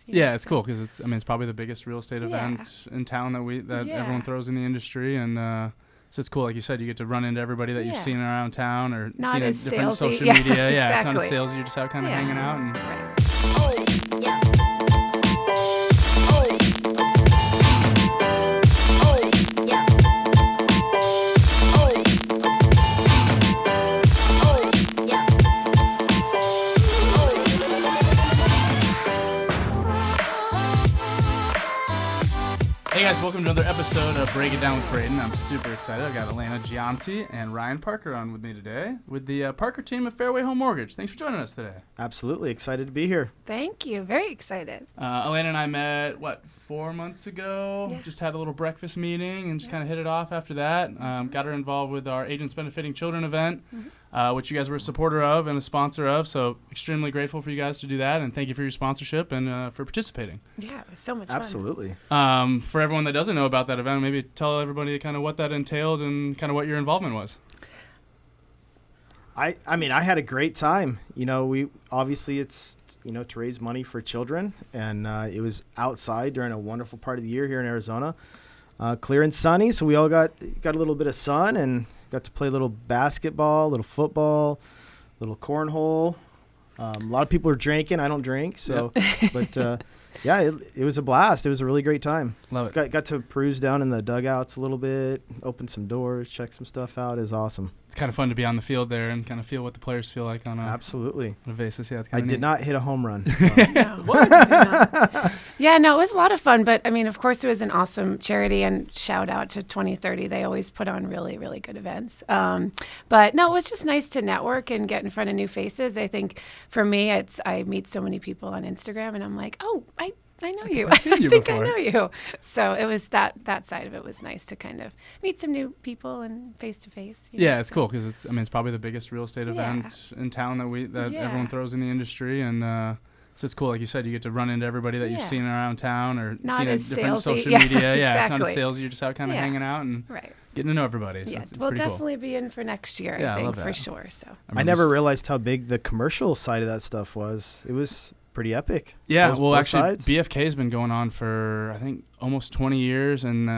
Yeah, it's cool because it's probably the biggest real estate event in town that everyone throws in the industry, and so it's cool. Like you said, you get to run into everybody that you've seen around town or not seen at as different salesy. social media. Exactly. It's not as salesy. You're just out kind of hanging out. And Hey guys, welcome to another episode of Break It Down with Braydon. I'm super excited. I've got Alaina, Gianci, and Ryan Parker on with me today with the Parker team of Fairway Home Mortgage. Thanks for joining us today. Absolutely. Excited to be here. Thank you. Very excited. Alaina and I met, 4 months ago? Yeah. Just had a little breakfast meeting and just kind of hit it off after that. Got her involved with our Agents Benefiting Children event, which you guys were a supporter of and a sponsor of. So extremely grateful for you guys to do that. And thank you for your sponsorship and for participating. Yeah, it was so much Absolutely. For everyone that doesn't know about that event, maybe tell everybody kind of what that entailed and kind of what your involvement was. I mean, I had a great time. We obviously it's, to raise money for children. And it was outside during a wonderful part of the year here in Arizona. Clear and sunny. So we all got a little bit of sun and got to play a little basketball, a little football, a little cornhole. A lot of people are drinking. I don't drink. So, but yeah, it was a blast. It was a really great time. Love it. Got to peruse down in the dugouts a little bit, open some doors, check some stuff out. It was awesome. It's kind of fun to be on the field there and kind of feel what the players feel like on Absolutely. On a basis. Yeah, it's I kind of did not hit a home run. Yeah, no, it was a lot of fun. But, I mean, of course, it was an awesome charity. And shout out to 2030. They always put on really, really good events. But, no, it was just nice to network and get in front of new faces. I think for me, I meet so many people on Instagram, and I'm like, oh, I know you. I've seen you think before. I know you. So it was that side of it was nice to kind of meet some new people and face to face. Yeah, it's cool because it's probably the biggest real estate event in town that Yeah. everyone throws in the industry, and so it's cool. Like you said, you get to run into everybody that you've seen around town or Not seen at as different salesy. social Yeah, media. Yeah, it's not as exactly. salesy. You're just out kind of hanging out and getting to know everybody. So it's we'll pretty cool. definitely be in for next year, Yeah, I I think, love for that. sure. So I never realized how big the commercial side of that stuff was. It was pretty epic. Yeah, Both actually, sides. BFK has been going on for, I think, almost 20 years, and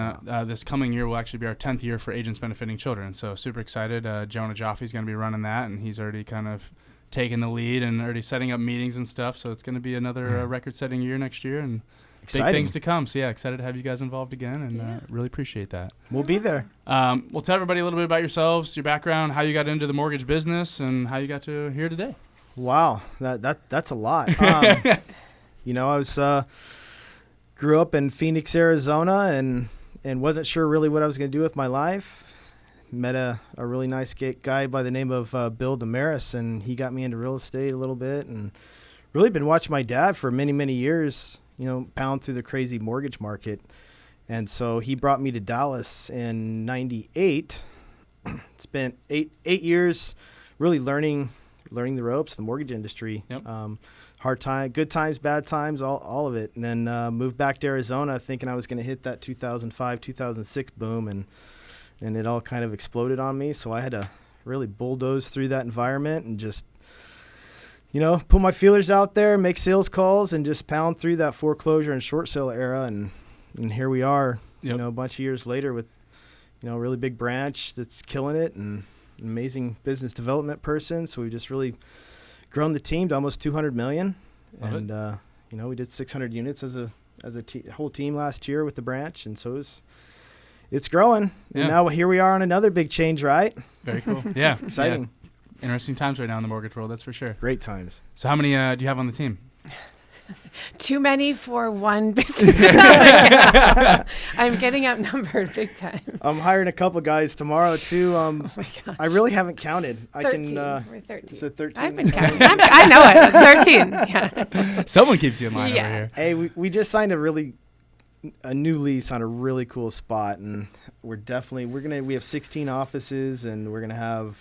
this coming year will actually be our 10th year for Agents Benefiting Children. So super excited. Jonah Joffe's going to be running that, and he's already kind of taking the lead and already setting up meetings and stuff. So it's going to be another record-setting year next year, and Exciting. big things to come. So yeah, excited to have you guys involved again, and really appreciate that. We'll be there. Well, tell everybody a little bit about yourselves, your background, how you got into the mortgage business, and how you got to here today. Wow, that's a lot. I was grew up in Phoenix, Arizona, and wasn't sure really what I was going to do with my life. Met a really nice guy by the name of Bill Damaris, and he got me into real estate a little bit, and really been watching my dad for many, many years, pound through the crazy mortgage market. And so he brought me to Dallas in 98. Spent eight years really learning the ropes, the mortgage industry. Yep. Hard time, good times, bad times, all of it. And then moved back to Arizona thinking I was going to hit that 2005, 2006 boom, and it all kind of exploded on me. So I had to really bulldoze through that environment and just, put my feelers out there, make sales calls, and just pound through that foreclosure and short sale era. And here we are, a bunch of years later with, a really big branch that's killing it and an amazing business development person. So we've just really grown the team to almost 200 million. Love and, we did 600 units as a whole team last year with the branch. And so it's growing. Yeah. And now here we are on another big change, right? Very cool. Yeah. Exciting. Yeah. Interesting times right now in the mortgage world, that's for sure. Great times. So how many do you have on the team? too many for one business. I'm getting outnumbered big time. I'm hiring a couple guys tomorrow too. Oh my gosh. I really haven't counted. 13. We're 13. Is it 13? I've been counting. I know it. 13. Yeah. Someone keeps you in line Yeah. over here. Hey, we just signed a new lease on a really cool spot, and we have 16 offices, and we're gonna have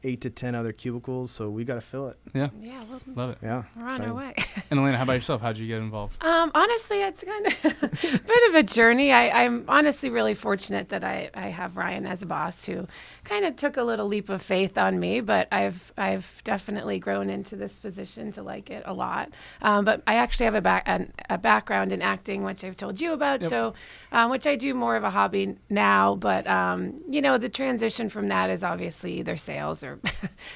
8 to 10 other cubicles, so we got to fill it. Yeah. Yeah, well, Love it. Yeah. we're on our way. And Alaina, how about yourself? How'd you get involved? Honestly, it's kind of a bit of a journey. I'm honestly really fortunate that I have Ryan as a boss who kind of took a little leap of faith on me, but I've definitely grown into this position to like it a lot. But I actually have a background in acting, which I've told you about, so which I do more of a hobby now. But the transition from that is obviously either sales or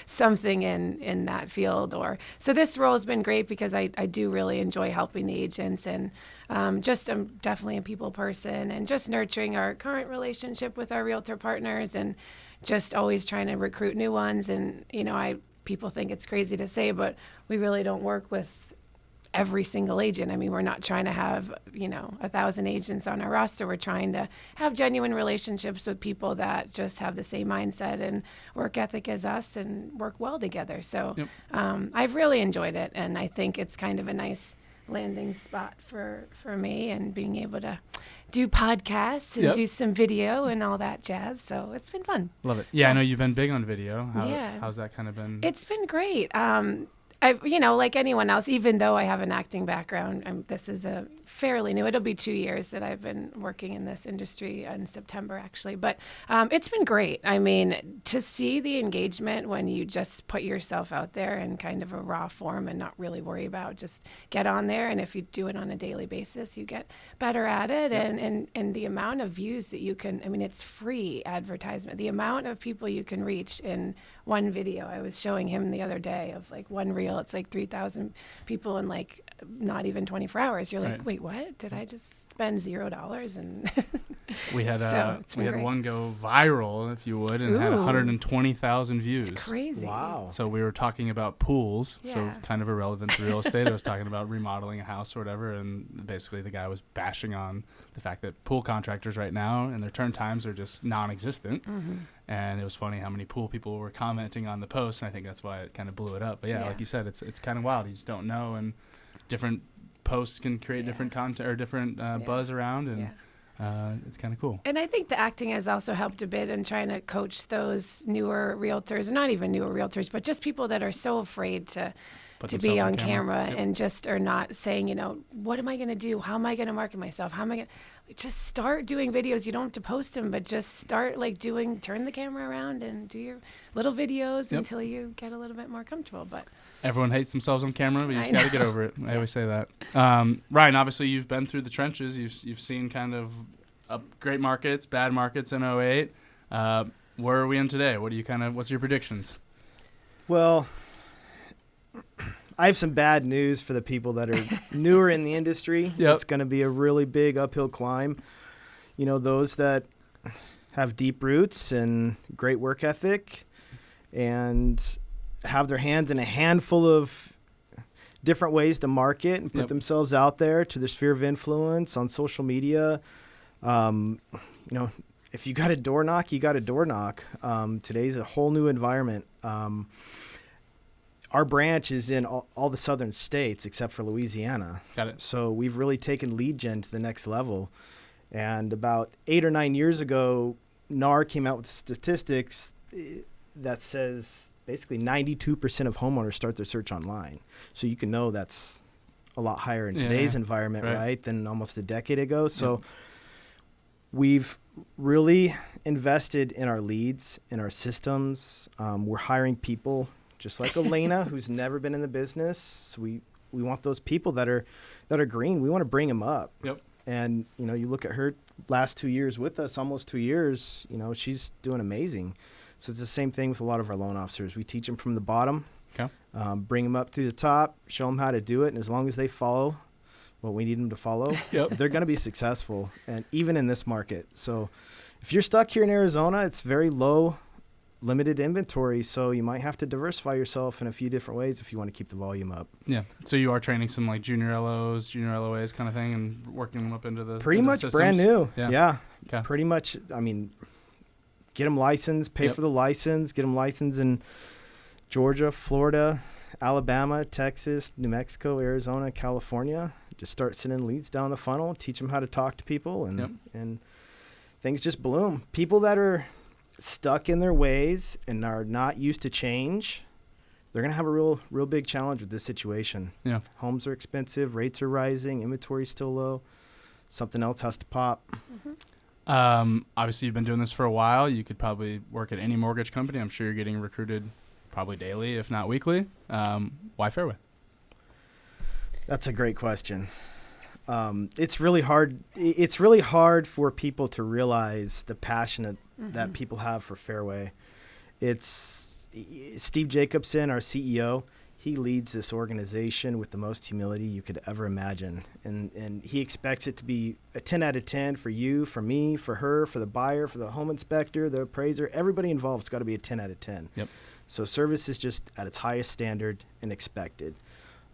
something in that field. So this role has been great because I do really enjoy helping the agents, and I'm definitely a people person, and just nurturing our current relationship with our realtor partners, and just always trying to recruit new ones. And people think it's crazy to say, but we really don't work with every single agent. I mean, we're not trying to have 1,000 agents on our roster. We're trying to have genuine relationships with people that just have the same mindset and work ethic as us and work well together. So I've really enjoyed it, and I think it's kind of a nice landing spot for me, and being able to do podcasts and do some video and all that jazz. So it's been fun. Love it. Yeah, I know you've been big on video. Yeah. How's that kind of been? It's been great. Like anyone else, even though I have an acting background, this is a fairly new. It'll be 2 years that I've been working in this industry in September, actually. But it's been great. I mean, to see the engagement when you just put yourself out there in kind of a raw form and not really worry about, just get on there. And if you do it on a daily basis, you get better at it. And the amount of views that you can, it's free advertisement. The amount of people you can reach in one video. I was showing him the other day of like one reel. It's like 3,000 people in like not even 24 hours. You're like, wait, what? Did I just spend $0? And we had great. one go viral, if you would, and had 120,000 views. It's crazy. Wow. So we were talking about pools, so Yeah. kind of irrelevant to real estate. I was talking about remodeling a house or whatever, and basically the guy was bashing on the fact that pool contractors right now and their turn times are just non-existent. Mm-hmm. And it was funny how many pool people were commenting on the post, and I think that's why it kind of blew it up. But yeah, like you said, it's kind of wild. You just don't know, and different posts can create different content or different buzz around, and it's kind of cool. And I think the acting has also helped a bit in trying to coach those newer realtors, not even newer realtors, but just people that are so afraid to be on camera and just are not saying, what am I going to do? How am I going to market myself? How am I going to just start doing videos? You don't have to post them, but just start turn the camera around and do your little videos until you get a little bit more comfortable. But everyone hates themselves on camera, but you just got to get over it. I always say that. Ryan, obviously you've been through the trenches. You've seen kind of great markets, bad markets in 2008. Where are we in today? What's your predictions? Well, I have some bad news for the people that are newer in the industry. It's going to be a really big uphill climb. Those that have deep roots and great work ethic and have their hands in a handful of different ways to market and put themselves out there to their sphere of influence on social media. If you got a door knock, you got a door knock. Today's a whole new environment. Our branch is in all the southern states except for Louisiana. Got it. So we've really taken lead gen to the next level. And about 8 or 9 years ago, NAR came out with statistics that says basically 92% of homeowners start their search online. So you can know that's a lot higher in today's environment, right, than almost a decade ago. So we've really invested in our leads, in our systems. We're hiring people just like Alaina, who's never been in the business. So we want those people that are green. We want to bring them up. Yep. And, you look at her last 2 years with us, almost 2 years, she's doing amazing. So it's the same thing with a lot of our loan officers. We teach them from the bottom, bring them up to the top, show them how to do it. And as long as they follow what we need them to follow, they're going to be successful. And even in this market. So if you're stuck here in Arizona, it's very low, limited inventory. So you might have to diversify yourself in a few different ways if you want to keep the volume up. Yeah. So you are training some like junior LOs, junior LOAs kind of thing, and working them up into the pretty much systems? Brand new. Yeah. Okay. Pretty much. Get them licensed, pay for the license, get them licensed in Georgia, Florida, Alabama, Texas, New Mexico, Arizona, California. Just start sending leads down the funnel, teach them how to talk to people, and things just bloom. People that are stuck in their ways and are not used to change, they're going to have a real big challenge with this situation. Yeah. Homes are expensive, rates are rising, inventory's still low. Something else has to pop. Obviously, you've been doing this for a while. You could probably work at any mortgage company. I'm sure you're getting recruited probably daily, if not weekly. Why Fairway? That's a great question. It's really hard. It's really hard for people to realize the passion that people have for Fairway. It's Steve Jacobson, our CEO. He leads this organization with the most humility you could ever imagine. And he expects it to be a 10 out of 10 for you, for me, for her, for the buyer, for the home inspector, the appraiser. Everybody involved has got to be a 10 out of 10. Yep. So service is just at its highest standard and expected.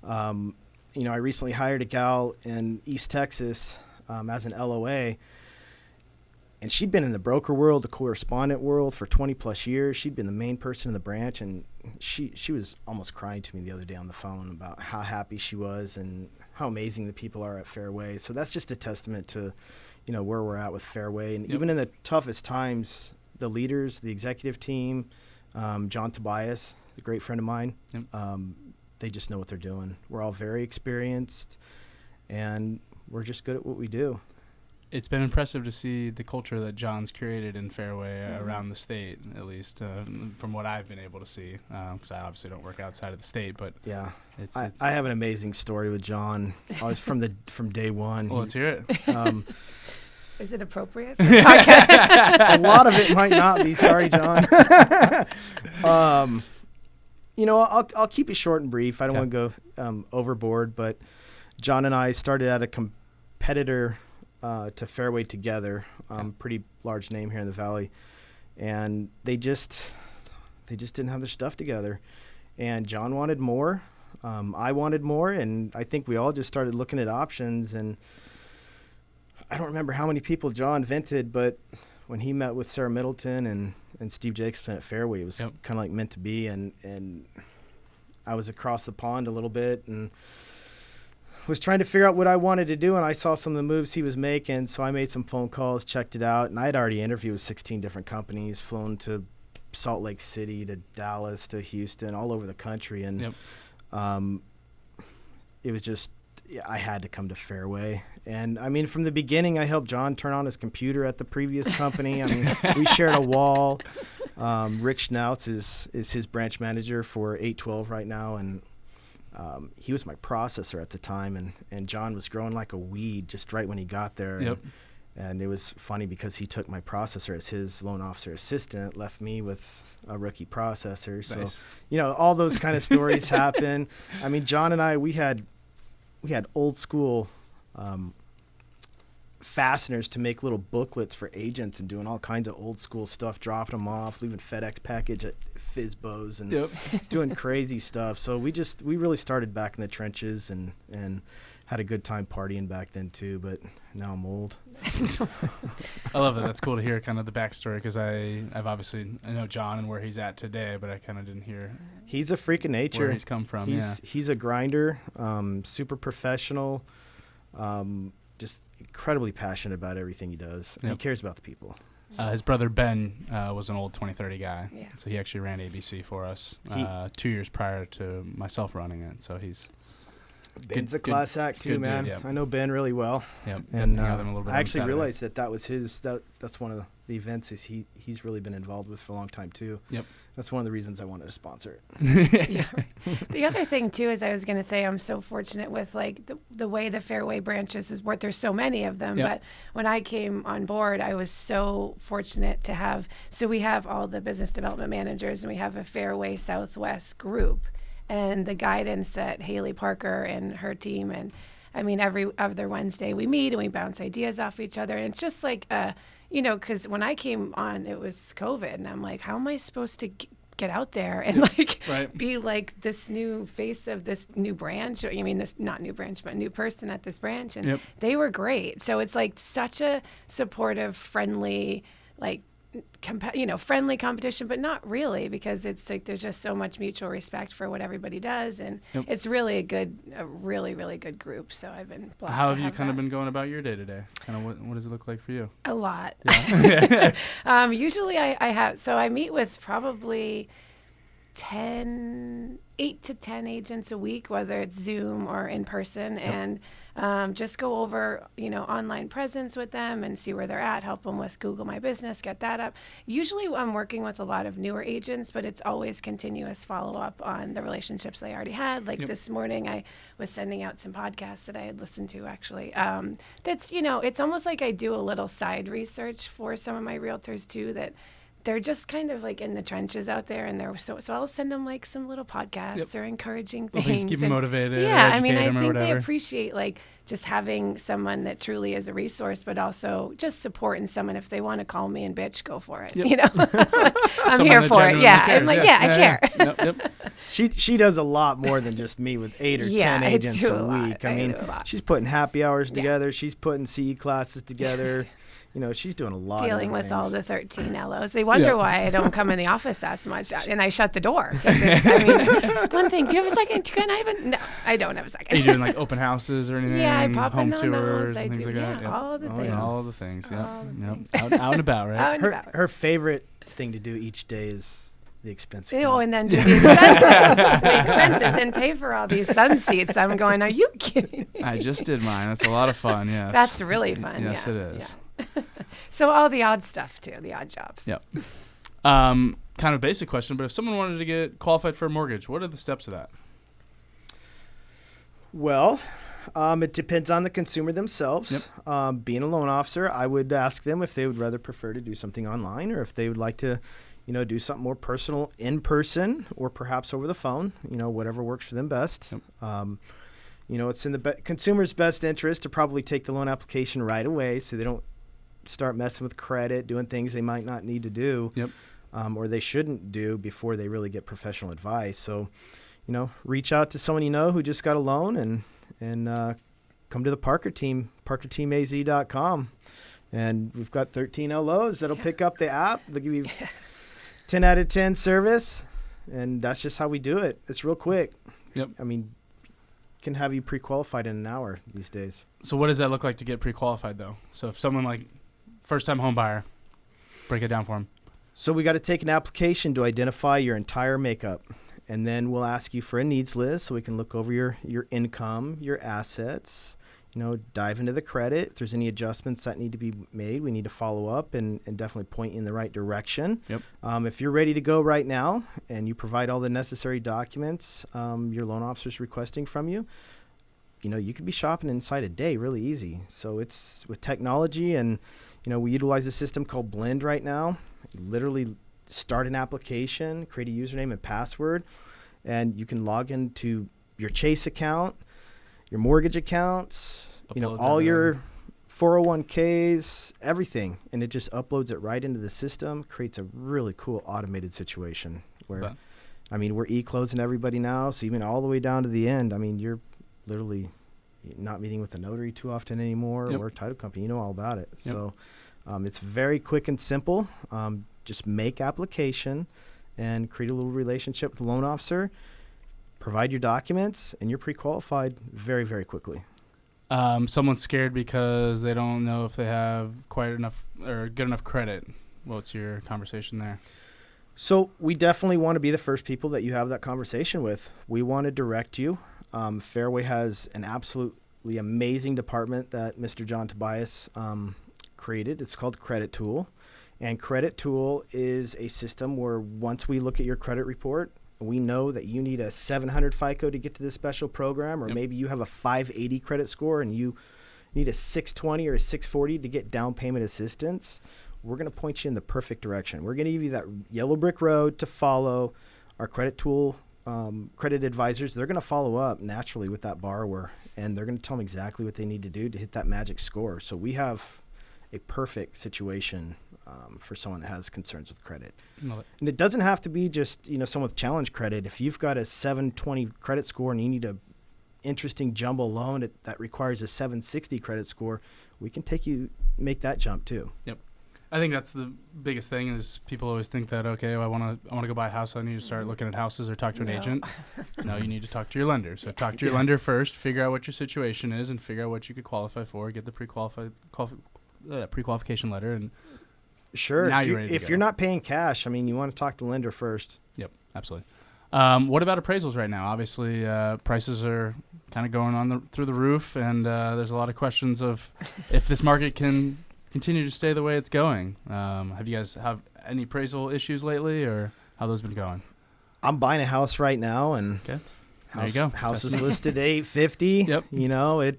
I recently hired a gal in East Texas as an LOA. And she'd been in the broker world, the correspondent world for 20 plus years. She'd been the main person in the branch, and she was almost crying to me the other day on the phone about how happy she was and how amazing the people are at Fairway. So that's just a testament to, where we're at with Fairway. And even in the toughest times, the leaders, the executive team, John Tobias, a great friend of mine, they just know what they're doing. We're all very experienced, and we're just good at what we do. It's been impressive to see the culture that John's created in Fairway around the state, at least from what I've been able to see, because I obviously don't work outside of the state. But yeah, it's I have an amazing story with John. I was from day one. Well, let's hear it. Is it appropriate? A lot of it might not be. Sorry, John. I'll keep it short and brief. I don't want to go overboard, but John and I started at a competitor to Fairway together, pretty large name here in the Valley, and they just didn't have their stuff together. And John wanted more, I wanted more, and I think we all just started looking at options. And I don't remember how many people John vented, but when he met with Sarah Middleton and Steve Jacobson at Fairway, it was kind of like meant to be. And I was across the pond a little bit and was trying to figure out what I wanted to do, and I saw some of the moves he was making, so I made some phone calls, checked it out, and I had already interviewed with 16 different companies, flown to Salt Lake City, to Dallas, to Houston, all over the country, and it was just, I had to come to Fairway. And, I mean, from the beginning, I helped John turn on his computer at the previous company. I mean, we shared a wall. Rick Schnautz is his branch manager for 812 right now, and he was my processor at the time, and John was growing like a weed just right when he got there. And it was funny because he took my processor as his loan officer assistant, left me with a rookie processor. Nice. So, all those kind of stories happen. I mean, John and I, we had old school fasteners to make little booklets for agents and doing all kinds of old school stuff, dropping them off, leaving FedEx package at Fizbo's and doing crazy stuff. So we really started back in the trenches and had a good time partying back then too, but now I'm old. I love it. That's cool to hear kind of the backstory, because I know John and where he's at today, but I kind of didn't hear. He's a freak of nature. Where he's come from. He's a grinder, super professional, just incredibly passionate about everything he does. And he cares about the people. His brother Ben was an old 2030 guy, Yeah. so he actually ran ABC for us 2 years prior to myself running it. So he's Ben's a class act too, man. Dude, I know Ben really well. And I actually realized that was his. That's one of the events he's really been involved with for a long time too. That's one of the reasons I wanted to sponsor it. The other thing too is I was going to say I'm so fortunate with like the way the Fairway branches is worked. There's so many of them, but when I came on board, I was so fortunate to have. So we have all the business development managers, and we have a Fairway Southwest group, and the guidance that Haley Parker and her team, and I mean every other Wednesday we meet and we bounce ideas off each other, and it's just like because when I came on, it was COVID, and I'm like, how am I supposed to get out there and be like this new face of this new branch? I mean, this not new branch, but new person at this branch, and they were great. So it's like such a supportive, friendly, like friendly competition, but not really, because it's like there's just so much mutual respect for what everybody does, and it's really a really, really good group. So I've been blessed. How to have you kind of that. been going about your day to day? Kind of what does it look like for you? A lot. Yeah. Usually I meet with probably 8 to 10 agents a week, whether it's Zoom or in person, and just go over, online presence with them and see where they're at, help them with Google My Business, get that up. Usually I'm working with a lot of newer agents, but it's always continuous follow-up on the relationships they already had. Like this morning, I was sending out some podcasts that I had listened to, actually. That's, it's almost like I do a little side research for some of my realtors, too, that they're just kind of like in the trenches out there, and they're so I'll send them like some little podcasts or encouraging things. Keep them motivated. Yeah, I mean, I think they appreciate like just having someone that truly is a resource, but also just supporting someone. If they want to call me and bitch, go for it. I'm here for it. Yeah, cares. I'm like, I care. Yep. She does a lot more than just me with 8 or 10 agents a week. I mean, she's putting happy hours together. She's putting CE classes together. She's doing a lot. Dealing with all the 13 LOs. They wonder why I don't come in the office as much, and I shut the door. It's one thing. Do you have a second? No, I don't have a second. Are you doing like open houses or anything? Yeah, I pop home in on tours those. I and things do. like that? All the things. All the things. All the things. Out and about, right? Out and about. Her favorite thing to do each day is the expense account. Oh, and then do the expenses and pay for all these sun seats. I'm going, are you kidding me? I just did mine. That's a lot of fun, yes. That's really fun. Yes, it is. Yeah. So all the odd stuff, too, the odd jobs. Yep. Kind of a basic question, but if someone wanted to get qualified for a mortgage, what are the steps of that? Well, it depends on the consumer themselves. Yep. Being a loan officer, I would ask them if they would rather prefer to do something online or if they would like to do something more personal in person or perhaps over the phone, whatever works for them best. Yep. It's in the consumer's best interest to probably take the loan application right away so they don't start messing with credit, doing things they might not need to do. Yep. Or they shouldn't do before they really get professional advice. So, reach out to someone who just got a loan and come to the Parker team, parkerteamaz.com. And we've got 13 LOs that'll pick up the app. They'll give you 10 out of 10 service, and that's just how we do it. It's real quick. Yep. I mean, can have you pre-qualified in an hour these days. So what does that look like to get pre-qualified, though? So if someone like first-time home buyer, break it down for them. So we got to take an application to identify your entire makeup, and then we'll ask you for a needs list so we can look over your income, your assets, dive into the credit. If there's any adjustments that need to be made, we need to follow up and definitely point you in the right direction. Yep. If you're ready to go right now and you provide all the necessary documents your loan officer's requesting from you, you could be shopping inside a day really easy. So it's with technology and, we utilize a system called Blend right now. You literally start an application, create a username and password, and you can log into your Chase account, your mortgage accounts, all your 401ks, everything. And it just uploads it right into the system, creates a really cool automated situation where, we're e-closing everybody now. So even all the way down to the end, you're literally not meeting with a notary too often anymore or a title company. You know all about it. Yep. So it's very quick and simple. Just make application and create a little relationship with the loan officer. Provide your documents, and you're pre-qualified very, very quickly. Someone's scared because they don't know if they have quite enough or good enough credit. What's your conversation there? So we definitely want to be the first people that you have that conversation with. We want to direct you. Fairway has an absolutely amazing department that Mr. John Tobias created. It's called Credit Tool. And Credit Tool is a system where once we look at your credit report, we know that you need a 700 FICO to get to this special program, or maybe you have a 580 credit score and you need a 620 or a 640 to get down payment assistance. We're going to point you in the perfect direction. We're going to give you that yellow brick road to follow. Our Credit Tool credit advisors, they're going to follow up naturally with that borrower, and they're going to tell them exactly what they need to do to hit that magic score. So we have a perfect situation for someone that has concerns with credit. And it doesn't have to be just, someone with challenge credit. If you've got a 720 credit score and you need a interesting jumbo loan that requires a 760 credit score, we can make that jump too. Yep. I think that's the biggest thing is people always think that, okay, well, I want to go buy a house. I need to start looking at houses or talk to an agent. No, you need to talk to your lender. So talk to your lender first, figure out what your situation is, and figure out what you could qualify for. Get the pre-qualification letter, and sure. now If you're not paying cash, I mean, you want to talk to the lender first. Yep, absolutely. What about appraisals right now? Obviously, prices are kind of going through the roof, and there's a lot of questions of if this market can continue to stay the way it's going. Have you guys have any appraisal issues lately, or how those been going? I'm buying a house right now, and there you go. House is listed at $850. Yep. You know, it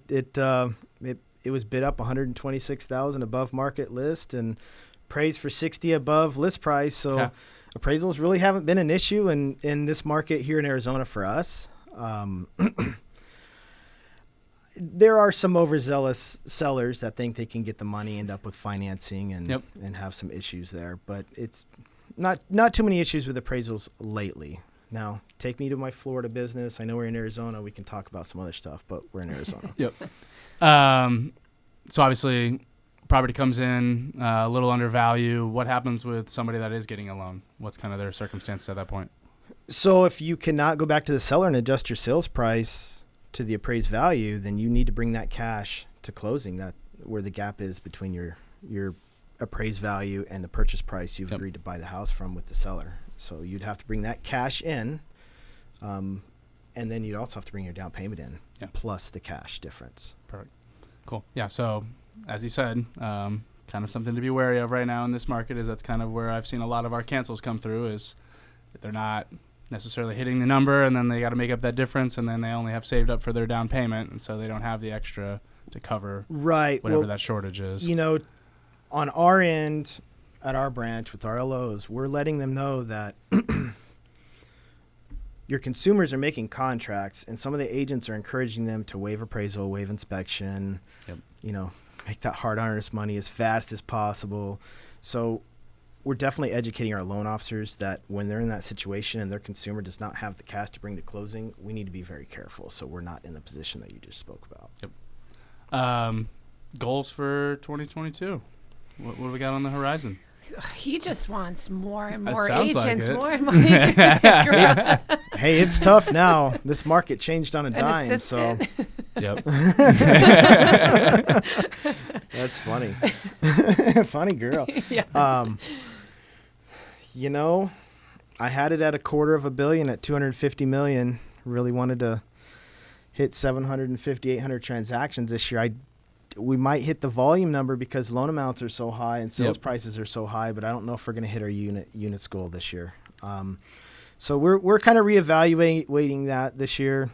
was bid up $126,000 above market list and appraised for $60 above list price. So appraisals really haven't been an issue in this market here in Arizona for us. There are some overzealous sellers that think they can get the money, end up with financing, and have some issues there. But it's not too many issues with appraisals lately. Now, take me to my Florida business. I know we're in Arizona. We can talk about some other stuff, but we're in Arizona. Yep. So obviously, property comes in a little under value. What happens with somebody that is getting a loan? What's kind of their circumstance at that point? So if you cannot go back to the seller and adjust your sales price to the appraised value, then you need to bring that cash to closing. That where the gap is between your appraised value and the purchase price you've agreed to buy the house from with the seller. So you'd have to bring that cash in, and then you'd also have to bring your down payment in, plus the cash difference. Perfect. Cool. Yeah. So as you said, kind of something to be wary of right now in this market is that's kind of where I've seen a lot of our cancels come through is that they're not necessarily hitting the number, and then they got to make up that difference, and then they only have saved up for their down payment, and so they don't have the extra to cover whatever that shortage is. You know, on our end, at our branch with our LOs, we're letting them know that your consumers are making contracts, and some of the agents are encouraging them to waive appraisal, waive inspection, make that hard earnest money as fast as possible. So we're definitely educating our loan officers that when they're in that situation and their consumer does not have the cash to bring to closing, we need to be very careful so we're not in the position that you just spoke about. Yep. Goals for 2022? What do we got on the horizon? He just wants more and more sounds agents, like it. more and more agents. Hey, it's tough now. This market changed on a dime. Assistant. So Yep. that's funny. Funny girl. Yeah. I had it at $250 million at $250 million. Really wanted to hit 750, 800 transactions this year. We might hit the volume number because loan amounts are so high and sales prices are so high, but I don't know if we're going to hit our units goal this year. So we're kind of reevaluating that this year.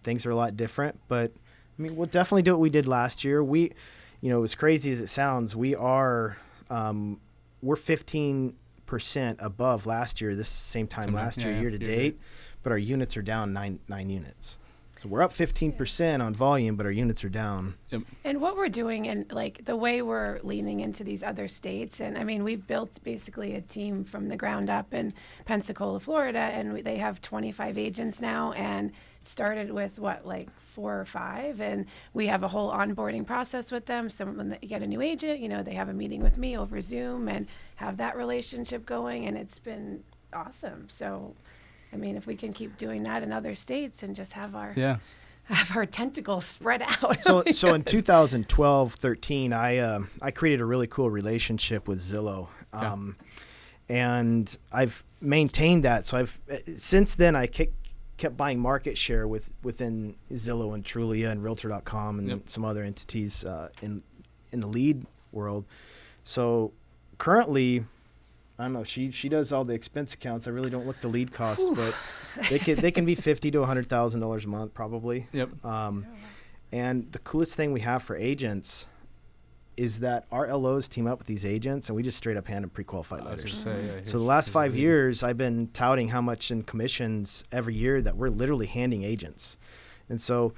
Things are a lot different, but I mean, we'll definitely do what we did last year. As crazy as it sounds, we're 15% above last year, this same time last year, year to date, but our units are down nine units. So we're up 15% on volume, but our units are down. Yep. And what we're doing and like the way we're leaning into these other states, and I mean, we've built basically a team from the ground up in Pensacola, Florida, and they have 25 agents now, and it started with 4 or 5, and we have a whole onboarding process with them. So when you get a new agent, they have a meeting with me over Zoom and have that relationship going, and it's been awesome. So I mean, if we can keep doing that in other states and just have our tentacles spread out. So in 2012, 13, I created a really cool relationship with Zillow. And I've maintained that. So since then I kept buying market share within Zillow and Trulia and realtor.com and some other entities in the lead world. So currently, I don't know. She does all the expense accounts. I really don't look the lead cost, but they can be $50,000 to $100,000 a month probably. Yep. And the coolest thing we have for agents is that our LOs team up with these agents, and we just straight up hand them pre-qualified letters. So the last 5 years, I've been touting how much in commissions every year that we're literally handing agents. And so,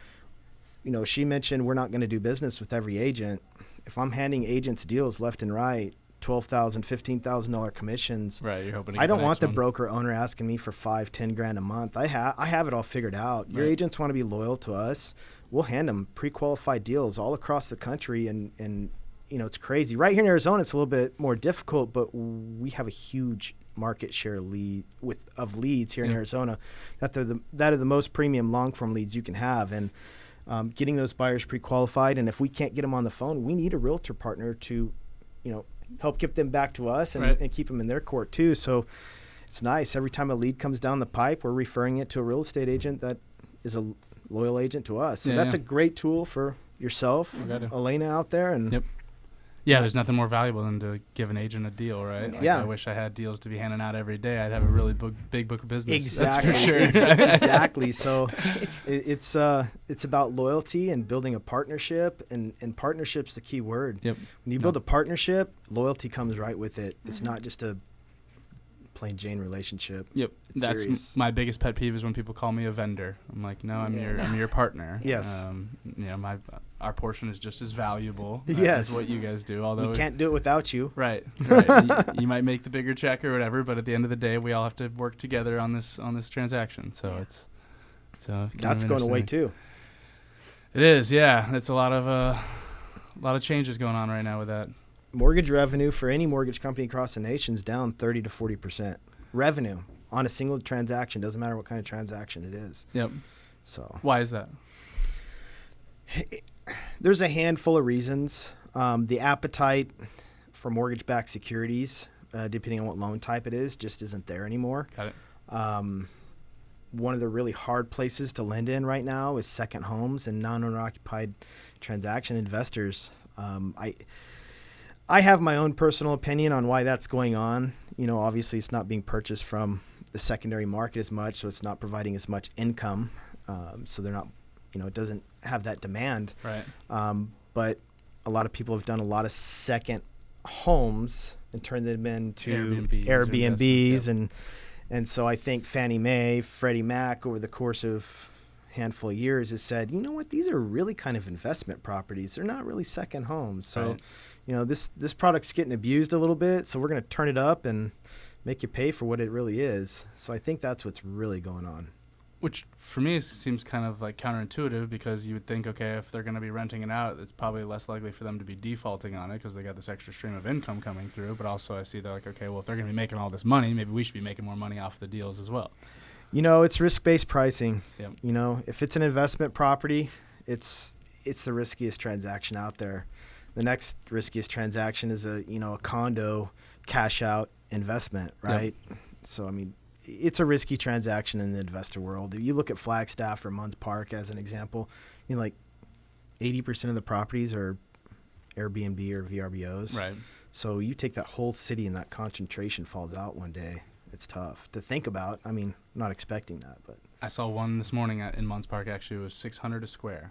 she mentioned we're not going to do business with every agent. If I'm handing agents deals left and right, $12,000, $15,000 commissions. Right, you're hoping to I don't want the broker owner asking me for $5,000-$10,000 a month. I have it all figured out. Your agents want to be loyal to us. We'll hand them pre-qualified deals all across the country, and it's crazy. Right here in Arizona, it's a little bit more difficult, but we have a huge market share of leads here in Arizona that are the most premium long form leads you can have. And getting those buyers pre-qualified, and if we can't get them on the phone, we need a realtor partner to, help get them back to us and keep them in their court too. So it's nice. Every time a lead comes down the pipe, we're referring it to a real estate agent that is a loyal agent to us. So that's a great tool for yourself, Alaina out there. And yeah, there's nothing more valuable than to give an agent a deal, right? Like, I wish I had deals to be handing out every day. I'd have a really big book of business. Exactly. That's for sure. Exactly. So it's about loyalty and building a partnership, and partnership's the key word. Yep. When you build a partnership, loyalty comes right with it. It's not just a plain Jane relationship. Yep. It's That's serious. my biggest pet peeve is when people call me a vendor. I'm like, no, I'm your partner. Yes. Our portion is just as valuable yes. as what you guys do. Although we can't do it without you. Right. you might make the bigger check or whatever, but at the end of the day, we all have to work together on this transaction. So it's that's going away too. It is. Yeah. It's a lot of changes going on right now with that. Mortgage revenue for any mortgage company across the nation is down 30 to 40%. Revenue on a single transaction, doesn't matter what kind of transaction it is. Yep. So why is that? There's a handful of reasons. The appetite for mortgage-backed securities, depending on what loan type it is, just isn't there anymore. Got it. One of the really hard places to lend in right now is second homes and non-owner occupied transaction investors. I have my own personal opinion on why that's going on. Obviously it's not being purchased from the secondary market as much, so it's not providing as much income. So they're not, it doesn't have that demand. Right. But a lot of people have done a lot of second homes and turned them into Airbnbs and so I think Fannie Mae, Freddie Mac over the course of handful of years has said, you know what, these are really kind of investment properties. They're not really second homes. So, this product's getting abused a little bit. So we're going to turn it up and make you pay for what it really is. So I think that's what's really going on. Which for me seems kind of like counterintuitive, because you would think, okay, if they're going to be renting it out, it's probably less likely for them to be defaulting on it because they got this extra stream of income coming through. But also I see they're like, okay, well, if they're going to be making all this money, maybe we should be making more money off the deals as well. It's risk-based pricing. Yep. If it's an investment property, it's the riskiest transaction out there. The next riskiest transaction is a condo cash out investment, right? Yep. So, it's a risky transaction in the investor world. If you look at Flagstaff or Munns Park as an example, 80% of the properties are Airbnb or VRBOs. Right. So you take that whole city and that concentration falls out one day. It's tough to think about. Not expecting that, but I saw one this morning in Munns Park. Actually, it was 600 a square.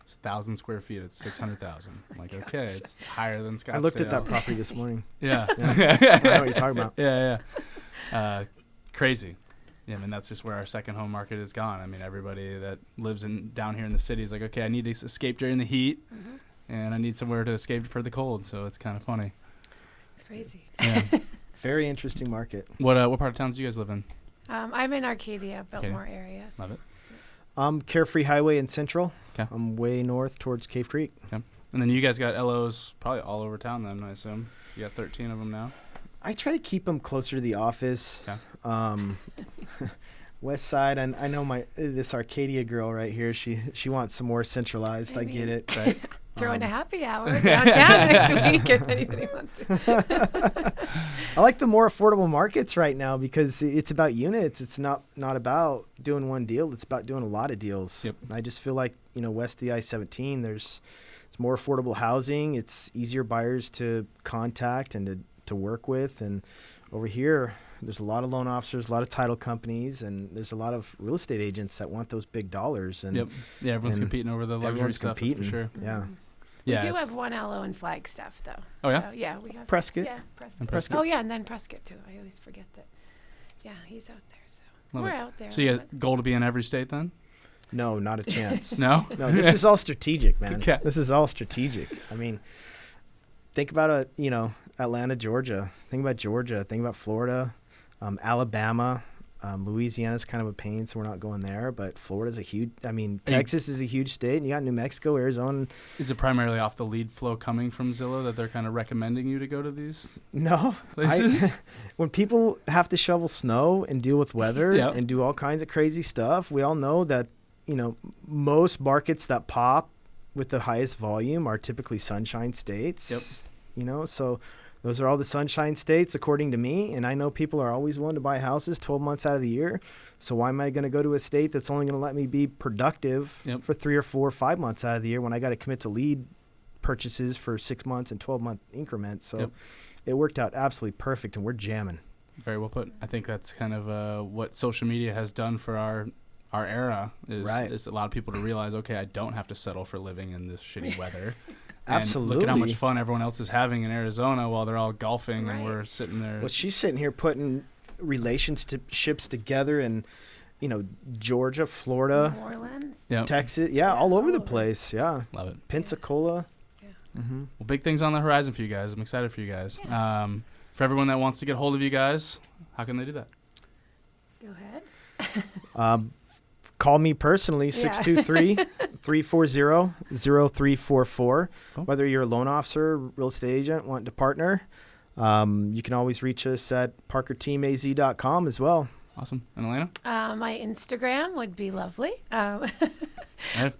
It's 1,000 square feet. It's 600,000. I'm like, okay, it's higher than Scottsdale. I looked at that property this morning. Yeah. I know what you're talking about. Yeah. Crazy. Yeah, that's just where our second home market has gone. Everybody that lives down here in the city is like, okay, I need to escape during the heat, and I need somewhere to escape for the cold. So it's kind of funny. It's crazy. Yeah. Very interesting market. What part of towns do you guys live in? I'm in Arcadia, Biltmore areas. Love it. Carefree Highway in Central. Okay. I'm way north towards Cave Creek. Okay. And then you guys got LOs probably all over town then, I assume. You got 13 of them now? I try to keep them closer to the office. Okay. West Side, and I know this Arcadia girl right here, she wants some more centralized. I get it. Right? Throwing a happy hour downtown next week if anybody wants to. I like the more affordable markets right now because it's about units. It's not about doing one deal. It's about doing a lot of deals. Yep. And I just feel like, west of the I-17, it's more affordable housing. It's easier buyers to contact and to work with. And over here, there's a lot of loan officers, a lot of title companies, and there's a lot of real estate agents that want those big dollars. And yep. Yeah, everyone's competing over the luxury stuff, that's for sure. Yeah. We do have one LO in Flagstaff, though. Oh, yeah? So, yeah, we have Prescott. Yeah, Prescott. Prescott. Oh, yeah, and then Prescott, too. I always forget that. Yeah, he's out there, so we're out there. So you guys goal to be in every state then? No, not a chance. No? No, this is all strategic, man. Okay. This is all strategic. Think about Atlanta, Georgia. Think about Georgia. Think about Florida, Alabama. Louisiana's kind of a pain, so we're not going there. But Florida's Texas is a huge state, and you got New Mexico, Arizona. Is it primarily off the lead flow coming from Zillow that they're kind of recommending you to go to these No. places? When people have to shovel snow and deal with weather Yep. and do all kinds of crazy stuff, we all know that, most markets that pop with the highest volume are typically sunshine states. Yep. So those are all the sunshine states, according to me. And I know people are always willing to buy houses 12 months out of the year. So why am I going to go to a state that's only going to let me be productive Yep. for 3 or 4 or 5 months out of the year when I got to commit to lead purchases for 6 months and 12-month increments? So Yep. it worked out absolutely perfect, and we're jamming. Very well put. I think that's kind of what social media has done for our era is a lot of people to realize, okay, I don't have to settle for living in this shitty weather. Absolutely. And look at how much fun everyone else is having in Arizona while they're all golfing and Right. we're sitting there. Well, she's sitting here putting relationships together in, Georgia, Florida, New Orleans. Yep. Texas. Yeah, All over all the over. place. Yeah. Love it. Pensacola. Yeah. Mm-hmm. Well, big things on the horizon for you guys. I'm excited for you guys. For everyone that wants to get hold of you guys, how can they do that? Go ahead. Call me personally, Yeah. 623-340-0344. Cool. Whether you're a loan officer, real estate agent, wanting to partner, you can always reach us at parkerteamaz.com as well. Awesome. And Alaina? My Instagram would be lovely. Right.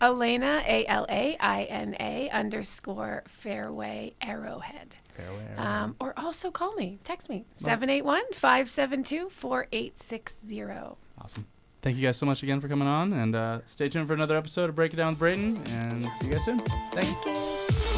Alaina, ALAINA _ Fairway Arrowhead. Fairway Arrowhead. Or also call me, text me, 781-572-4860. Awesome. Thank you guys so much again for coming on, and stay tuned for another episode of Break It Down with Braydon, and see you guys soon. Thank you. Thank you.